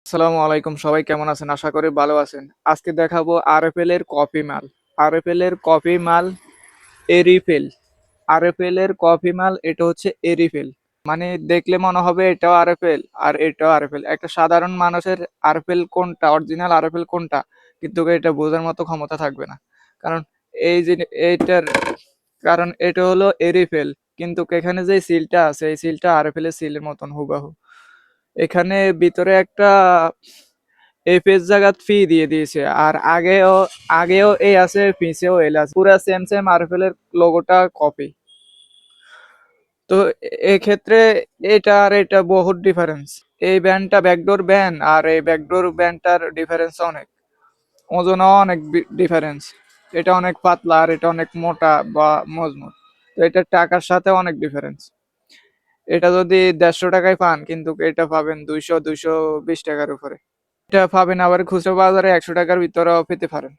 আসসালামু আলাইকুম, সবাই কেমন আছেন? আশা করি ভালো আছেন। আজকে দেখাবো আরএফএল এর কপি মাল। আরএফএল এর কপি মাল এরিফেল। আরএফএল এর কপি মাল এটা হচ্ছে এরিফেল। মানে দেখলে মনে হবে এটাও আরএফএল আর এটাও আরএফএল। একটা সাধারণ মানুষের আরএফএল কোনটা, অরিজিনাল আরএফএল কোনটা, কিন্তু এটা বোঝার মতো ক্ষমতা থাকবে না। কারণ এই যে এইটার কারণ এটা হলো এরিফেল, কিন্তু এখানে যে সিলটা আছে এই সিলটা আরএফএল এর সিলের মতন হুবাহু। এখানে ভিতরে একটা এফএস জায়গাত ফি দিয়ে দিয়েছে, আর আগেও এ আছে, পিছেও এল আছে, পুরা সেম সেম আরএফএল এর লোগোটা কপি। তো এক্ষেত্রে এটা আর এটা বহুত ডিফারেন্স। এই ব্যান্ডটা ব্যাকডোর ব্যান্ড আর এই ব্যাকডোর ব্যান্ডটার ডিফারেন্স অনেক, ওজনও অনেক ডিফারেন্স। এটা অনেক পাতলা আর এটা অনেক মোটা বা মজবুত। তো এটার টাকার সাথে অনেক ডিফারেন্স। এটা যদি 150 টাকায় পান, কিন্তু এটা পাবেন 200-220 টাকার উপরে। এটা পাবেন আবার খুচরা বাজারে 100 টাকার ভিতরেও পেতে পারেন।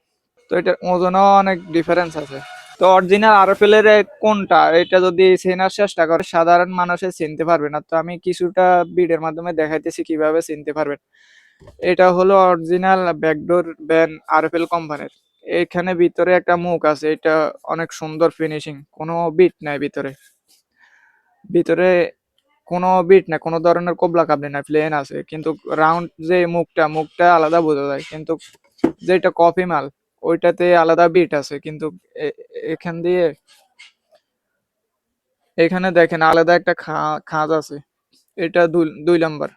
তো এটার ওজনও অনেক ডিফারেন্স আছে। তো অরিজিনাল আরএফএল এর কোনটা, এটা যদি চেনার চেষ্টা করে সাধারণ মানুষে চিনতে পারবে না। তো আমি কিছুটা ভিডিওর মাধ্যমে দেখাইতেছি কিভাবে চিনতে পারবেন। এটা হলো অরিজিনাল ব্যাকডোর ব্যান আরএফএল কোম্পানির। এখানে ভিতরে একটা মুখ আছে, এটা অনেক সুন্দর ফিনিশিং, কোনো বিট নাই ভিতরে। ভিতরে কোনো বিট না, কোনো ধরনের কোবলা কাবলি না, প্লেন আছে, কিন্তু রাউন্ড যে মুখটা আলাদা বোঝা যায়। কিন্তু যেটা কপি মাল ওইটাতে আলাদা বিট আছে, কিন্তু এখান দিয়ে এখানে দেখেন আলাদা একটা খাঁজ আছে। এটা দুই নাম্বার।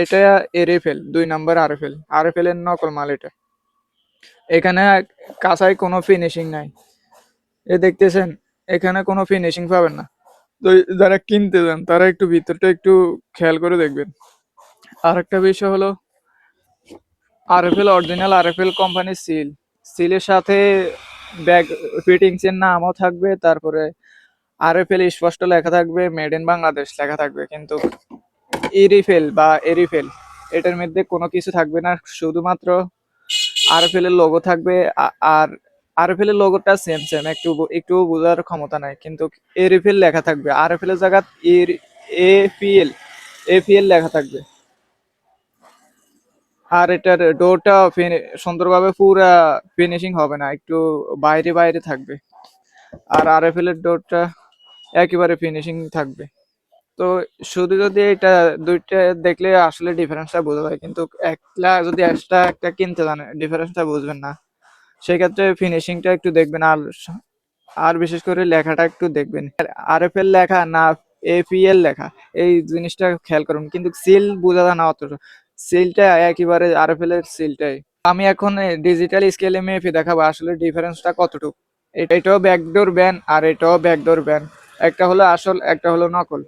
এটা এরিফেল 2 নাম্বার আরএফএল। আরএফএল এর নকল মাল এটা। এখানে কাঁচায় কোনো ফিনিশিং নাই। দেখতেছেন, এখানে কোনো ফিনিশিং পাবেন না। তো যারা কিনতে যান তারা একটু ভিতরটা একটু খেয়াল করে দেখবেন। আর একটা বিষয় হলো আরএফএল অরিজিনাল আরএফএল কোম্পানির সিলের সাথে ব্যাগ ফিটিংস এর নামও থাকবে, তারপরে আরএফএল স্পষ্ট লেখা থাকবে, মেড ইন বাংলাদেশ লেখা থাকবে। কিন্তু ইরিফেল বা এরিফেল এটার মধ্যে কোনো কিছু থাকবে না, শুধুমাত্র আরএফএল এর লোগো থাকবে। আর আরএফএল এর লোগোটা সেম সেম, একটু বোঝার ক্ষমতা নাই, কিন্তু এরিফেল লেখা থাকবে। আরএফএল এর জায়গা এপিএল এপিএল লেখা থাকবে। আর এটার ডোরটা সুন্দরভাবে পুরা ফিনিশিং হবে না, একটু বাইরে বাইরে থাকবে। আর আরএফএল এর ডোরটা একেবারে ফিনিশিং থাকবে। তো শুধু যদি এটা দুইটা দেখলে আসলে ডিফারেন্সটা বোঝা যায়, কিন্তু একটা যদি এক্সট্রা একটা কিনতে জানে ডিফারেন্সটা বুঝবেন না। সেক্ষেত্রে ফিনিশিংটা একটু দেখবেন, আর আর বিশেষ করে লেখাটা একটু দেখবেন। আরএফএল লেখা না এপিএল লেখা, এই জিনিসটা খেয়াল করুন। কিন্তু সিল বোঝা যায় না অত, সিলটা একেবারে আরএফএল এর সিলটাই। আমি এখন ডিজিটাল স্কেলে মেপে দেখাবো আসলে ডিফারেন্সটা কতটুকু। এটাও ব্যাকডোর ব্যান আর এটাও ব্যাকডোর ব্যান। একটা হলো আসল, একটা হলো নকল।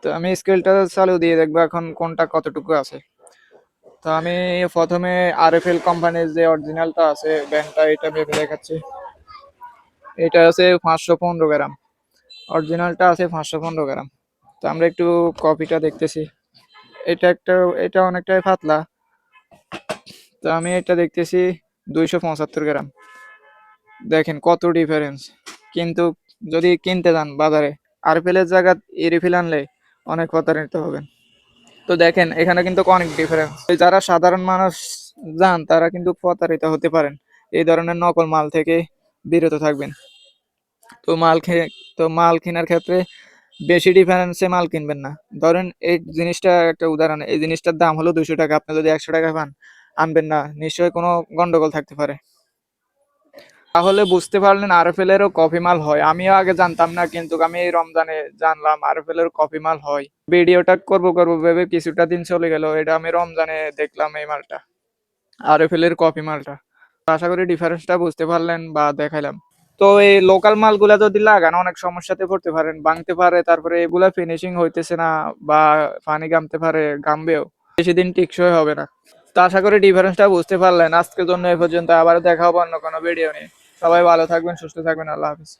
তো আমি স্কেলটা চালু দিয়ে দেখবো এখন কোনটা কতটুকু আছে। তো আমি প্রথমে আরএফএল কোম্পানির যে অরিজিনালটা আছে ব্যান্ডটা, এটা ভেবে দেখাচ্ছি। এটা আছে 515 গ্রাম, অরিজিনালটা আছে 515 গ্রাম। তো আমরা একটু কপিটা দেখতেছি। এটা অনেকটাই পাতলা। তো আমি এটা দেখতেছি 275 গ্রাম। দেখেন কত ডিফারেন্স। কিন্তু যদি কিনতে যান বাজারে আরএফএল এর জায়গা এরিফেল আনলে অনেক প্রতারিত হবেন। তো দেখেন এখানে কিন্তু অনেক ডিফারেন্স। যারা সাধারণ মানুষ যান তারা কিন্তু প্রতারিত হতে পারেন। এই ধরনের নকল মাল থেকে বিরত থাকবেন। তো মাল কেনার ক্ষেত্রে বেশি ডিফারেন্সে মাল কিনবেন না। ধরেন এই জিনিসটা একটা উদাহরণ, এই জিনিসটার দাম হলো 200 টাকা, আপনি যদি 100 টাকা পান আনবেন না, নিশ্চয়ই কোনো গন্ডগোল থাকতে পারে। তাহলে বুঝতে পারলেন আরএফএল এরও কপি মাল হয়। আমিও আগে জানতাম না, কিন্তু আমি এই রমজানে জানলাম আরএফএল এর কপি মাল হয়। ভিডিওটা করবো ভেবে কিছুটা দিন চলে গেল, এটা আমি রমজানে দেখলাম এই মালটা, আরএফএল এর কপি মালটা। আশা করি ডিফারেন্সটা বুঝতে পারলেন বা দেখাইলাম। তো এই লোকাল মালগুলা যদি লাগান অনেক সমস্যাতে পড়তে পারেন, ভাঙতে পারে, তারপরে এগুলা ফিনিশিং হইতেছে না বা পানি গামতে পারে, গামবেও, বেশি দিন টিকসই হবে না। তো আশা করি ডিফারেন্সটা বুঝতে পারলেন। আজকের জন্য এ পর্যন্ত, আবার দেখা হবে অন্য কোনো ভিডিও নিয়ে। সবাই ভালো থাকবেন, সুস্থ থাকবেন, আল্লাহ হাফিজ।